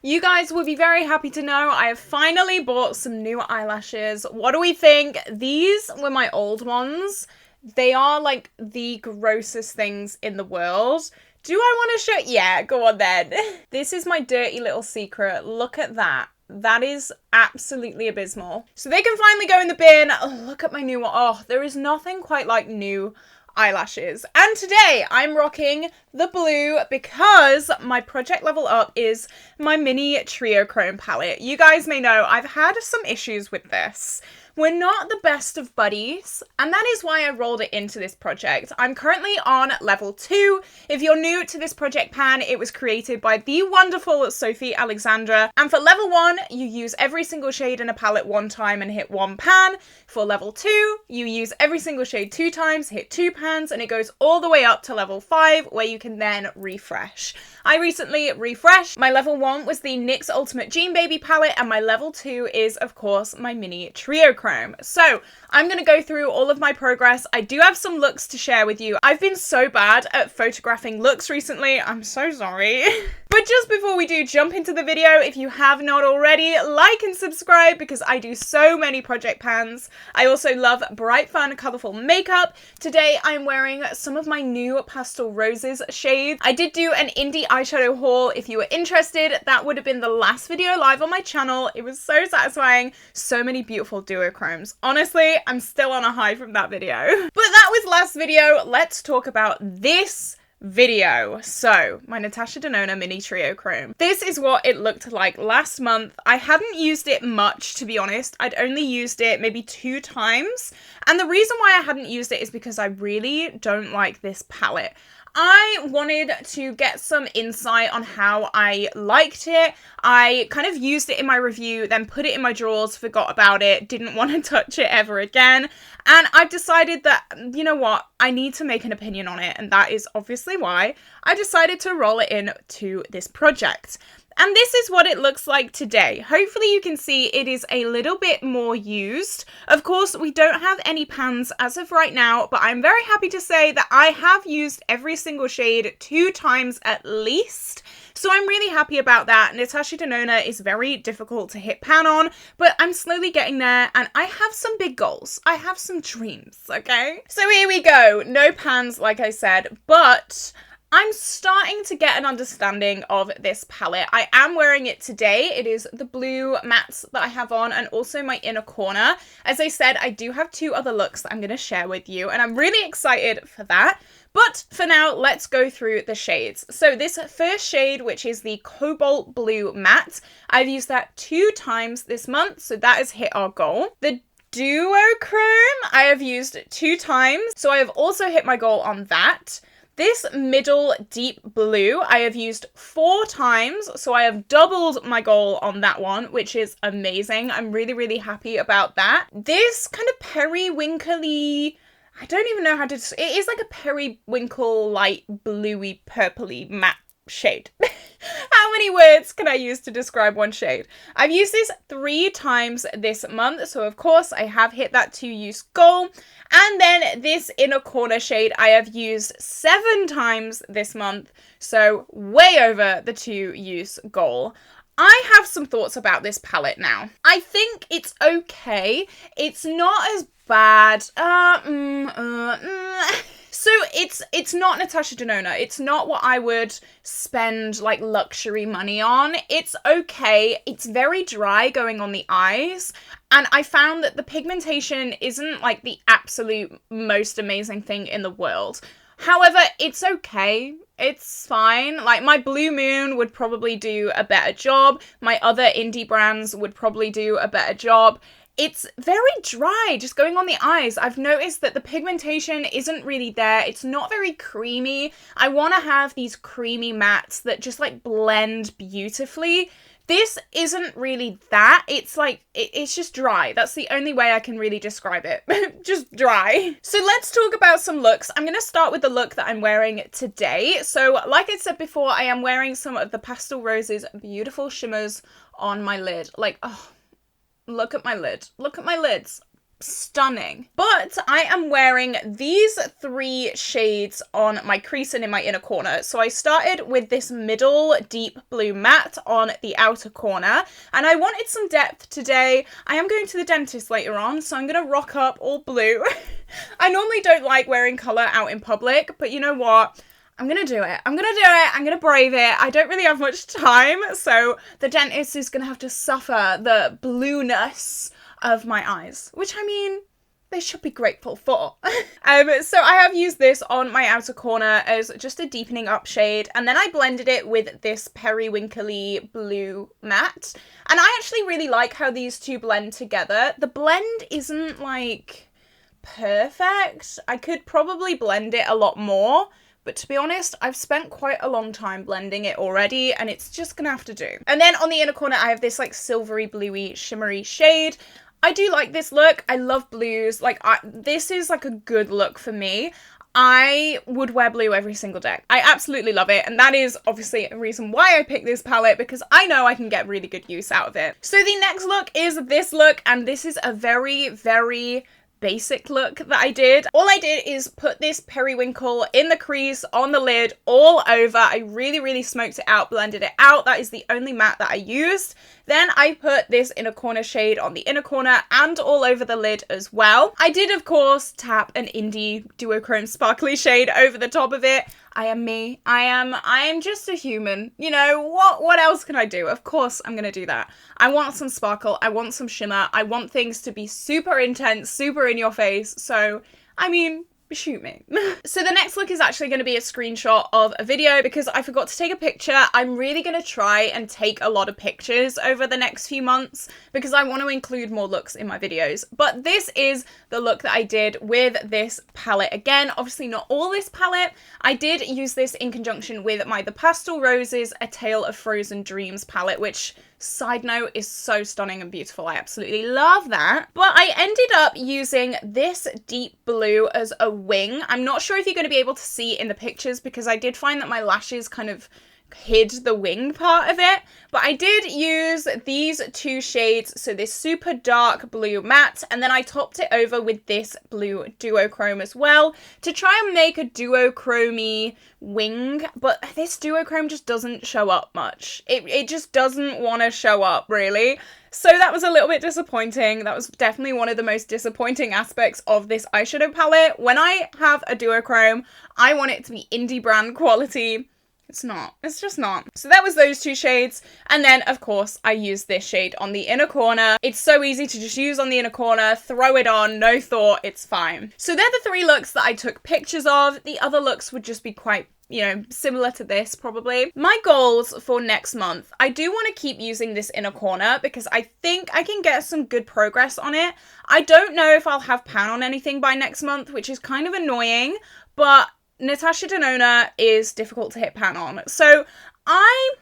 You guys will be very happy to know I have finally bought some new eyelashes. What do we think? These were my old ones. They are like the grossest things in the world. Do I want to show? Yeah, go on then. This is my dirty little secret. Look at that. That is absolutely abysmal. So they can finally go in the bin. Oh, look at my new one. Oh, there is nothing quite like new eyelashes. And today I'm rocking the blue because my project level up is my Mini Triochrome palette. You guys may know I've had some issues with this. We're not the best of buddies, and that is why I rolled it into this project. I'm currently on level 2. If you're new to this project pan, it was created by the wonderful Sophie Alexandra. And for level 1, you use every single shade in a palette 1 time and hit 1 pan. For level 2, you use every single shade 2 times, hit 2 pans, and it goes all the way up to level 5, where you can then refresh. I recently refreshed. My level 1 was the NYX Ultimate Jean Baby palette, and my level 2 is, of course, my Mini Triochrome. So I'm going to go through all of my progress. I do have some looks to share with you. I've been so bad at photographing looks recently. I'm so sorry. But just before we do jump into the video, if you have not already, like and subscribe because I do so many project pans. I also love bright, fun, colourful makeup. Today I'm wearing some of my new Pastel Roses shades. I did do an indie eyeshadow haul. If you were interested, that would have been the last video live on my channel. It was so satisfying. So many beautiful duochromes. Honestly, I'm still on a high from that video. But that was last video. Let's talk about this video. So, my Natasha Denona Mini Triochrome. This is what it looked like last month. I hadn't used it much, to be honest. I'd only used it maybe 2 times. And the reason why I hadn't used it is because I really don't like this palette. I wanted to get some insight on how I liked it. I kind of used it in my review, then put it in my drawers, forgot about it, didn't want to touch it ever again. And I've decided that, you know what, I need to make an opinion on it. And that is obviously why I decided to roll it into this project. And this is what it looks like today. Hopefully you can see it is a little bit more used. Of course, we don't have any pans as of right now, but I'm very happy to say that I have used every single shade 2 times at least. So I'm really happy about that. Natasha Denona is very difficult to hit pan on, but I'm slowly getting there and I have some big goals. I have some dreams, okay? So here we go. No pans, like I said, but I'm starting to get an understanding of this palette. I am wearing it today. It is the blue mattes that I have on and also my inner corner. As I said, I do have 2 other looks that I'm going to share with you and I'm really excited for that. But for now, let's go through the shades. So this first shade, which is the Cobalt Blue Matte, I've used that 2 times this month, so that has hit our goal. The Duochrome I have used 2 times, so I have also hit my goal on that. This middle deep blue I have used 4 times, so I have doubled my goal on that one, which is amazing. I'm really, really happy about that. This kind of periwinkly, I don't even know how to, it is like a periwinkle, light bluey, purpley matte shade. How many words can I use to describe one shade? I've used this 3 times this month, so of course I have hit that 2 use goal. And then this inner corner shade I have used 7 times this month, so way over the 2 use goal. I have some thoughts about this palette now. I think it's okay. It's not as bad. So it's not Natasha Denona. It's not what I would spend like luxury money on. It's okay. It's very dry going on the eyes. And I found that the pigmentation isn't like the absolute most amazing thing in the world. However, it's okay. It's fine. Like my Blue Moon would probably do a better job. My other indie brands would probably do a better job. It's very dry, just going on the eyes. I've noticed that the pigmentation isn't really there. It's not very creamy. I want to have these creamy mattes that just like blend beautifully. This isn't really that. It's like, it's just dry. That's the only way I can really describe it. Just dry. So let's talk about some looks. I'm going to start with the look that I'm wearing today. So like I said before, I am wearing some of the Pastel Roses beautiful shimmers on my lid. Like, oh, look at my lid. Look at my lids. stunning. But I am wearing these 3 shades on my crease and in my inner corner. So I started with this middle deep blue matte on the outer corner, and I wanted some depth today. I am going to the dentist later on, so I'm gonna rock up all blue. I normally don't like wearing colour out in public, but you know what? I'm gonna do it. I'm gonna brave it. I don't really have much time, so the dentist is gonna have to suffer the blueness of my eyes, which, I mean, they should be grateful for. So I have used this on my outer corner as just a deepening up shade, and then I blended it with this periwinkly blue matte, and I actually really like how these two blend together. The blend isn't, like, perfect. I could probably blend it a lot more, but to be honest, I've spent quite a long time blending it already, and it's just gonna have to do. And then on the inner corner, I have this like silvery, bluey, shimmery shade. I do like this look. I love blues. Like, this is like a good look for me. I would wear blue every single day. I absolutely love it, and that is obviously a reason why I picked this palette, because I know I can get really good use out of it. So the next look is this look, and this is a very, very basic look that I did. All I did is put this periwinkle in the crease, on the lid, all over. I really smoked it out, blended it out. That is the only matte that I used. Then I put this inner corner shade on the inner corner and all over the lid as well. I did, of course, tap an indie duochrome sparkly shade over the top of it. I am me. I am just a human. You know, what else can I do? Of course I'm gonna do that. I want some sparkle. I want some shimmer. I want things to be super intense, super in your face. So, I mean, shoot me. So the next look is actually going to be a screenshot of a video because I forgot to take a picture. I'm really going to try and take a lot of pictures over the next few months because I want to include more looks in my videos. But this is the look that I did with this palette. Again, obviously not all this palette. I did use this in conjunction with my The Pastel Roses A Tale of Frozen Dreams palette, which, side note, is so stunning and beautiful. I absolutely love that. But I ended up using this deep blue as a wing. I'm not sure if you're going to be able to see in the pictures because I did find that my lashes kind of hid the wing part of it, but I did use these 2 shades, so this super dark blue matte, and then I topped it over with this blue duochrome as well to try and make a duochrome-y wing, but this duochrome just doesn't show up much. It just doesn't want to show up, really. So that was a little bit disappointing. That was definitely one of the most disappointing aspects of this eyeshadow palette. When I have a duochrome, I want it to be indie brand quality. It's not. It's just not. So that was those 2 shades. And then, of course, I used this shade on the inner corner. It's so easy to just use on the inner corner, throw it on, no thought, it's fine. So they're the 3 looks that I took pictures of. The other looks would just be quite, you know, similar to this probably. My goals for next month. I do want to keep using this inner corner because I think I can get some good progress on it. I don't know if I'll have pan on anything by next month, which is kind of annoying, but Natasha Denona is difficult to hit pan on. So I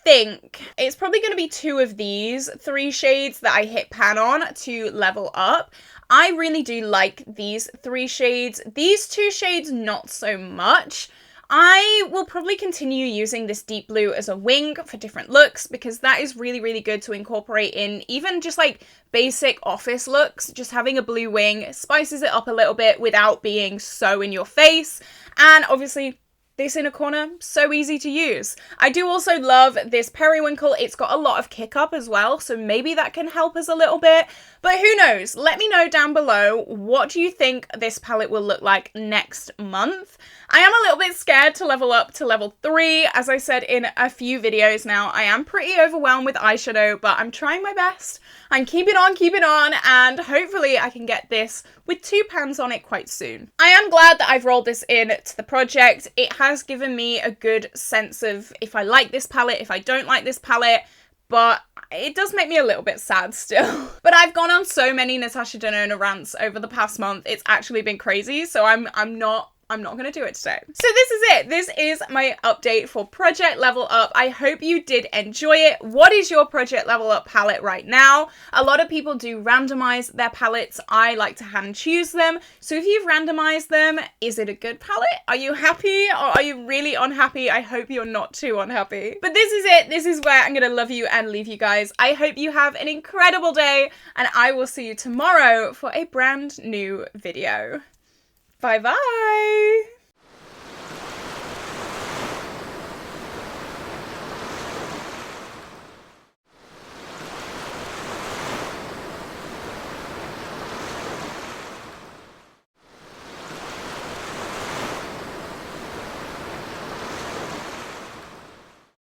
think it's probably going to be 2 of these 3 shades that I hit pan on to level up. I really do like these 3 shades. These 2 shades, not so much. I will probably continue using this deep blue as a wing for different looks because that is really good to incorporate in even just like basic office looks. Just having a blue wing spices it up a little bit without being so in your face. And obviously this inner corner, so easy to use. I do also love this periwinkle. It's got a lot of kick up as well, so maybe that can help us a little bit. But who knows? Let me know down below, what do you think this palette will look like next month? I am a little bit scared to level up to level 3. As I said in a few videos now, I am pretty overwhelmed with eyeshadow, but I'm trying my best. I'm keeping on, and hopefully I can get this with 2 pans on it quite soon. I am glad that I've rolled this in to the project. It has given me a good sense of if I like this palette, if I don't like this palette, but it does make me a little bit sad still. But I've gone on so many Natasha Denona rants over the past month. It's actually been crazy, so I'm not I'm not going to do it today. So this is it. This is my update for Project Level Up. I hope you did enjoy it. What is your Project Level Up palette right now? A lot of people do randomize their palettes. I like to hand choose them. So if you've randomized them, is it a good palette? Are you happy or are you really unhappy? I hope you're not too unhappy. But this is it. This is where I'm going to love you and leave you guys. I hope you have an incredible day and I will see you tomorrow for a brand new video. Bye bye!